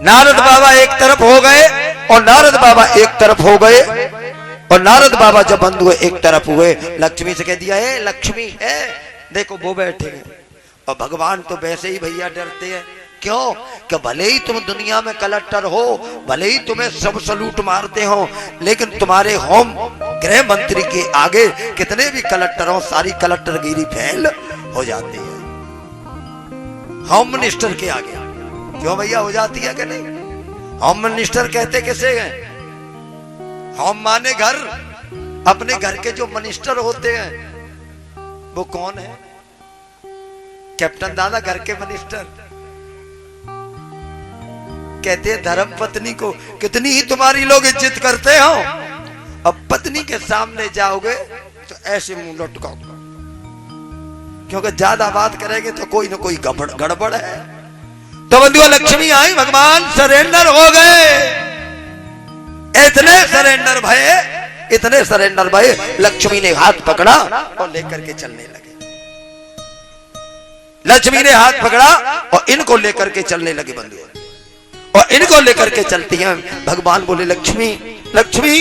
नारद बाबा एक तरफ हो गए और नारद बाबा एक तरफ हो गए और नारद बाबा जब बंधु एक तरफ हुए, लक्ष्मी से कह दिया है लक्ष्मी है देखो वो बैठे हैं। और भगवान तो वैसे ही भैया डरते हैं, क्यों कि भले ही तुम दुनिया में कलेक्टर हो, भले ही तुम्हें सब सलूट मारते हो, लेकिन तुम्हारे होम गृह मंत्री के आगे कितने भी कलेक्टर हो सारी कलेक्टरगिरी फेल हो जाती है। होम मिनिस्टर के आगे क्यों भैया हो जाती है कि नहीं? होम मिनिस्टर कहते किसे हैं? होम माने घर, अपने घर के जो मिनिस्टर होते हैं वो कौन है? कैप्टन दादा घर के मिनिस्टर। कहते हैं धर्म पत्नी को कितनी ही तुम्हारी लोग इज्जत करते हो, अब पत्नी के सामने जाओगे तो ऐसे मुंह लटकाओ, क्योंकि ज्यादा बात करेंगे तो कोई ना कोई गड़बड़ है। तो बंधुओं लक्ष्मी आई, भगवान सरेंडर हो गए। इतने सरेंडर भये लक्ष्मी ने हाथ पकड़ा और लेकर के चलने लगे। लक्ष्मी ने हाथ पकड़ा और इनको लेकर के चलने लगे बंधुओं, और इनको लेकर के चलती हैं। भगवान बोले लक्ष्मी लक्ष्मी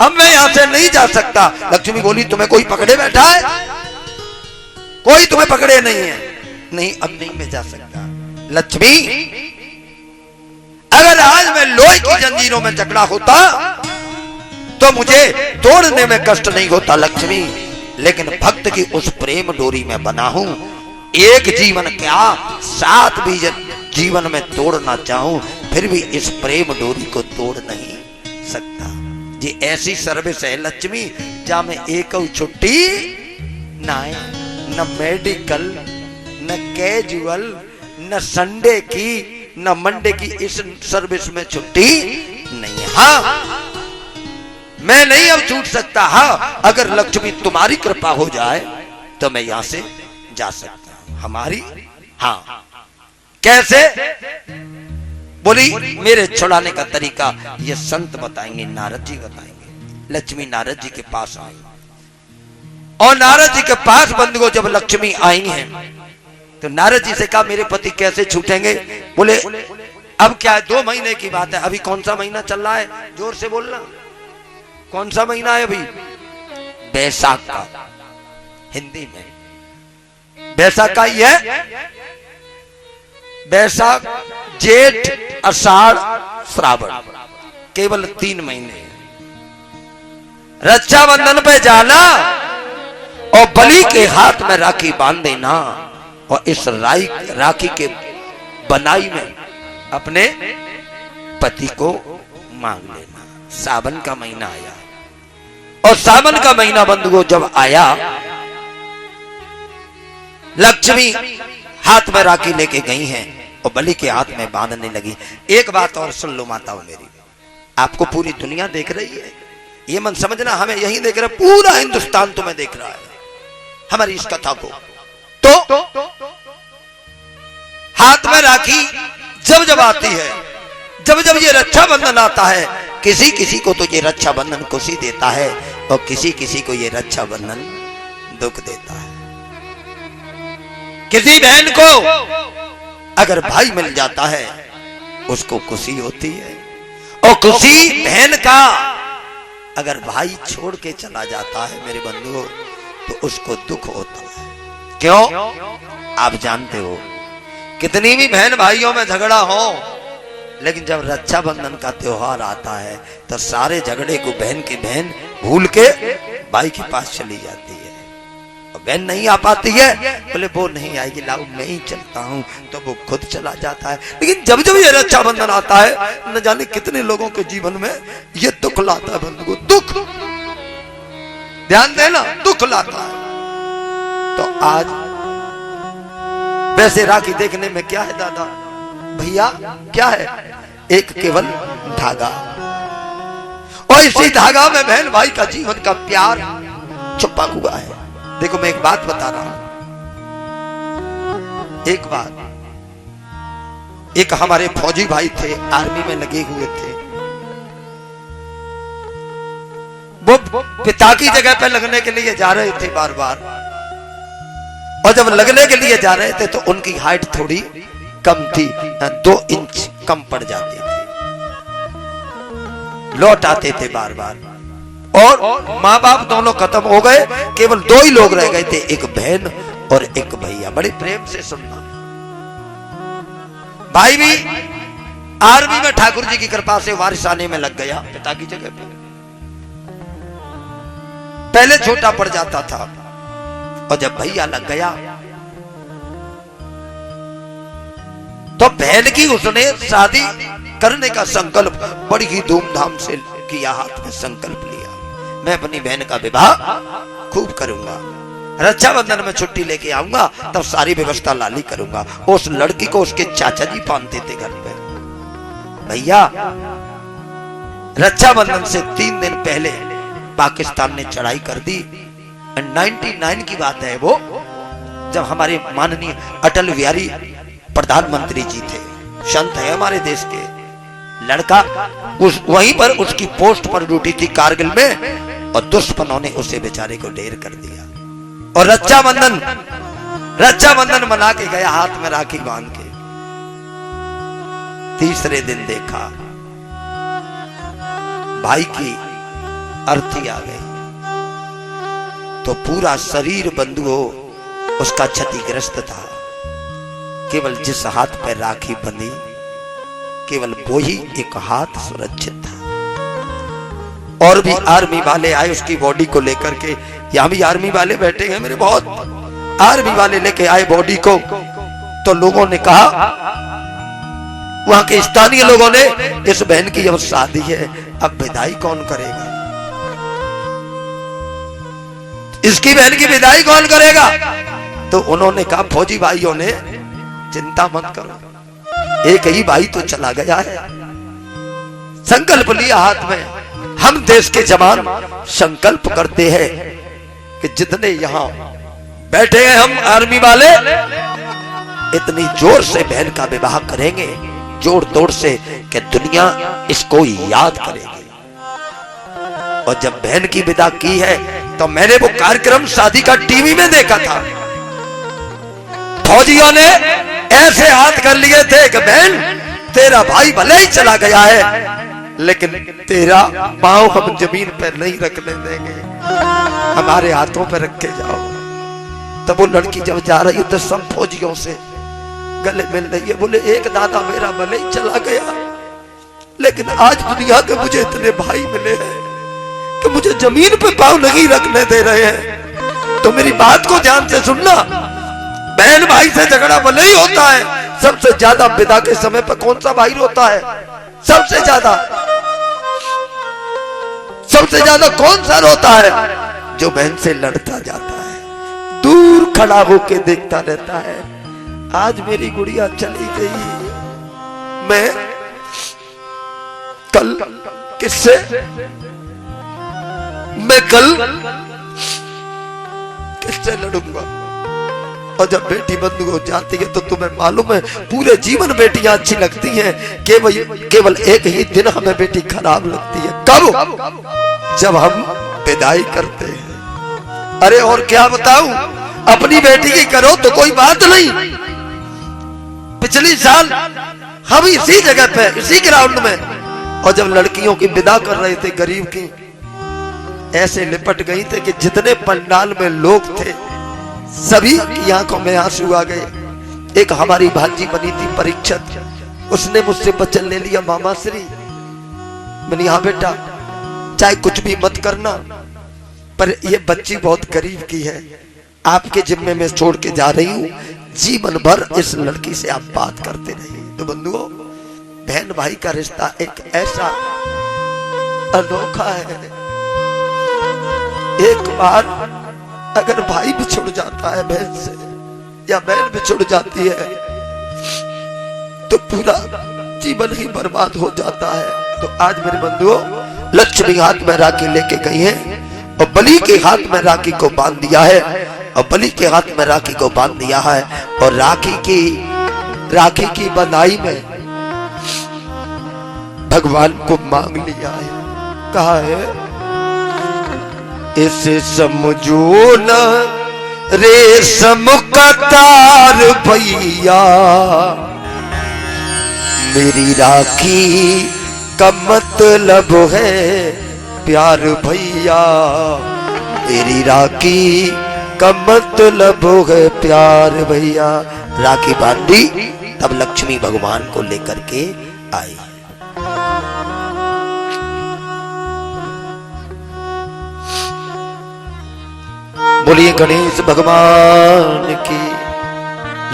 अब मैं यहां से नहीं जा सकता। लक्ष्मी बोली तुम्हें कोई पकड़े बैठा है? कोई तुम्हें पकड़े नहीं है। नहीं अब नहीं मैं जा सकता। लक्ष्मी अगर आज मैं लोहे की जंजीरों में जकड़ा होता तो मुझे तोड़ने में कष्ट नहीं होता लक्ष्मी, लेकिन भक्त की उस प्रेम डोरी में बना हूं। एक जीवन क्या 7 भी जीवन में तोड़ना चाहूं फिर भी इस प्रेम डोरी को तोड़ नहीं सकता। ये ऐसी सर्विस है लक्ष्मी जहां में एक छुट्टी ना है, न मेडिकल न कैजुअल न संडे की न मंडे की, इस सर्विस में छुट्टी नहीं है। हाँ मैं नहीं अब छूट सकता। हाँ अगर लक्ष्मी तुम्हारी कृपा हो जाए तो मैं यहां से जा सकता हूं। हमारी हाँ कैसे? बोली मेरे छुड़ाने का तरीका ये संत बताएंगे, नारद जी बताएंगे। लक्ष्मी नारद जी के पास आई और नारद जी के पास बंधुओं जब लक्ष्मी आई हैं तो नारद जी से कहा मेरे पति कैसे छूटेंगे? बोले अब क्या है 2 महीने की बात है। अभी कौन सा महीना चल रहा है? जोर से बोलना, कौन सा महीना है अभी? बैसाख का, हिंदी में बैसाख का ही है। बैसाख जेठ आषाढ़ श्रावण केवल 3 महीने। रक्षाबंधन पे जाना और बलि के हाथ में राखी बांध देना और इस राखी के बनाई में अपने पति को मांग लेना। सावन का महीना आया और सावन का महीना बंधुओं जब आया लक्ष्मी हाथ में राखी लेके गई हैं और बलि के हाथ में बांधने लगी। एक बात और सुन लो माताओं मेरी, आपको पूरी दुनिया देख रही है, ये मन समझना हमें यही देख रहा है, पूरा हिंदुस्तान तुम्हें देख रहा है हमारी इस कथा को। तो हाथ में राखी जब जब आती है, जब जब ये रक्षाबंधन आता है, किसी किसी को तो ये रक्षाबंधन खुशी देता है और किसी किसी को ये रक्षाबंधन दुख देता है। किसी बहन को अगर भाई मिल जाता है उसको खुशी होती है, और खुशी बहन का अगर भाई छोड़ के चला जाता है मेरे बंधुओं तो उसको दुख होता है। क्यों? आप जानते हो कितनी भी बहन भाइयों में झगड़ा हो, लेकिन जब रक्षाबंधन का त्योहार आता है तो सारे झगड़े को बहन की बहन भूल के भाई के पास चली जाती है। और बहन नहीं आ पाती है, बोले वो नहीं आएगी, लाओ मैं ही चलता हूँ, तो वो खुद चला जाता है। लेकिन जब जब ये रक्षाबंधन आता है न जाने कितने लोगों के जीवन में ये दुख लाता है बंधु को, दुख, ध्यान देना, दुख लाता है। तो आज वैसे राखी देखने में क्या है दादा भैया, क्या है? एक केवल धागा, और इसी धागा में बहन भाई का जीवन का प्यार छुपा हुआ है। देखो मैं एक बात बता रहा हूं, एक बात, एक हमारे फौजी भाई थे, आर्मी में लगे हुए थे। वो पिता की जगह पे लगने के लिए जा रहे थे बार बार, और जब लगने के लिए जा रहे थे तो उनकी हाइट थोड़ी कम थी, 2 इंच कम पड़ जाती थी। लौट आते थे बार बार, और माँ बाप दोनों खत्म हो गए, केवल 2 ही लोग रह गए थे, एक बहन और एक भैया। बड़े प्रेम से सुनना, भाई भी आर्मी में ठाकुर जी की कृपा से वारिसाने में लग गया पिता की जगह पे। पहले छोटा पड़ जाता था, और जब भैया लग गया तो बहन की उसने शादी करने का संकल्प बड़ी ही धूमधाम से किया, हाथ में संकल्प लिया, मैं अपनी बहन का विवाह खूब करूंगा, रक्षाबंधन में छुट्टी लेके आऊंगा, तब सारी व्यवस्था लाली करूंगा। उस लड़की को उसके चाचा जी बांधते थे घर पे। भैया रक्षाबंधन से 3 दिन पहले पाकिस्तान ने चढ़ाई कर दी। 99 की बात है वो, जब हमारे माननीय अटल बिहारी प्रधानमंत्री जी थे, संत है हमारे देश के। लड़का वहीं पर उसकी पोस्ट पर ड्यूटी थी कारगिल में, और दुश्मनों ने उसे बेचारे को ढेर कर दिया। और रक्षाबंधन मना के गया, हाथ में राखी बांध के। तीसरे दिन देखा भाई की अर्थी आ गई, तो पूरा शरीर बंधुओं उसका क्षतिग्रस्त था। केवल जिस हाथ पर राखी बंधी, केवल वो ही एक हाथ सुरक्षित था। और भी आर्मी वाले आए उसकी बॉडी को लेकर के, यहां भी आर्मी वाले बैठे हैं मेरे, बहुत आर्मी वाले लेके आए बॉडी को। तो लोगों ने कहा, वहां के स्थानीय लोगों ने, इस बहन की अब शादी है, अब विदाई कौन करेगा, इसकी बहन की विदाई कौन करेगा। तो उन्होंने कहा, फौजी भाइयों ने, चिंता मत करो, एक ही भाई तो चला गया है। संकल्प लिया हाथ में। हम देश के जवान संकल्प करते हैं कि जितने यहां बैठे हैं हम आर्मी वाले, इतनी जोर से बहन का विवाह करेंगे, जोर तोड़ से, कि दुनिया इसको याद करेगी। और जब बहन की विदा की है, तो मैंने वो कार्यक्रम शादी का टीवी में देखा था। फौजियों ने ऐसे हाथ कर लिए थे कि बहन, तेरा भाई भले ही चला गया है, लेकिन तेरा पांव हम जमीन पर नहीं रखने देंगे, हमारे हाथों पर रख के जाओ। तब वो लड़की जब जा रही है तो सब फौजियों से गले मिल रही है, बोले, एक दादा मेरा भले ही चला गया, लेकिन आज दुनिया के मुझे इतने भाई मिले हैं कि मुझे जमीन पे पांव नहीं रखने दे रहे हैं। तो मेरी बात को ध्यान से सुनना, बहन भाई से झगड़ा भले ही होता है, सबसे ज्यादा विदा के समय पर कौन सा भाई रोता है? सबसे ज्यादा कौन सा रोता है? जो बहन से लड़ता जाता है, दूर खड़ा होके देखता रहता है। आज मेरी गुड़िया चली गई, मैं कल किससे लड़ूंगा? और जब बेटी बंद हो जाती है तो तुम्हें मालूम है पूरे जीवन बेटियां अच्छी लगती हैं, केवल एक ही दिन हमें बेटी खराब लगती है। कब? जब हम विदाई करते हैं। अरे और क्या बताऊं, अपनी बेटी की करो तो कोई बात नहीं। पिछली साल हम इसी जगह पे, इसी ग्राउंड में, और जब लड़कियों की विदा कर रहे थे गरीब की, ऐसे लिपट गई थे कि जितने पंडाल में लोग थे सभी की आंखों में आंसू आ गए। एक हमारी भांजी बनी थी परीक्षित, उसने मुझसे वचन ले लिया, मामा श्री, मैंने, हाँ बेटा, चाहे कुछ भी मत करना, पर ये बच्ची बहुत गरीब की है, आपके जिम्मे में छोड़ के जा रही हूँ, जीवन भर इस लड़की से आप बात करते रहिए। तो बंधुओं, बहन भाई का रिश्ता एक ऐसा अनोखा है। एक बार अगर भाई बिछुड़ जाता है बहन से, या बहन बिछुड़ जाती है, तो पूरा जीवन ही बर्बाद हो जाता है। तो आज मेरे बंधुओं, लक्ष्मी हाथ में राखी लेके गई है, और बलि के हाथ में राखी को बांध दिया है, और बलि के हाथ में राखी को बांध दिया है, और राखी की बंधाई में भगवान को मांग लिया है। कहा है, इसे समझो न रेशम का तार भैया, मेरी राखी का मतलब है प्यार भैया, तेरी राखी का मतलब है प्यार भैया। राखी बांधी तब लक्ष्मी भगवान को लेकर के आई। बोलिए गणेश भगवान की।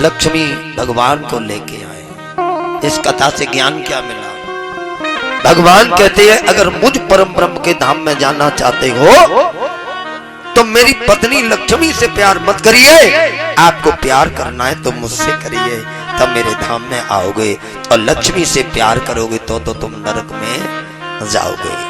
लक्ष्मी भगवान को लेके आए। इस कथा से ज्ञान क्या मिला? भगवान कहते हैं अगर मुझ परम ब्रह्म के धाम में जाना चाहते हो तो मेरी पत्नी लक्ष्मी से प्यार मत करिए, आपको प्यार करना है तो मुझसे करिए, तब मेरे धाम में आओगे। और लक्ष्मी से प्यार करोगे तो तुम नरक में जाओगे।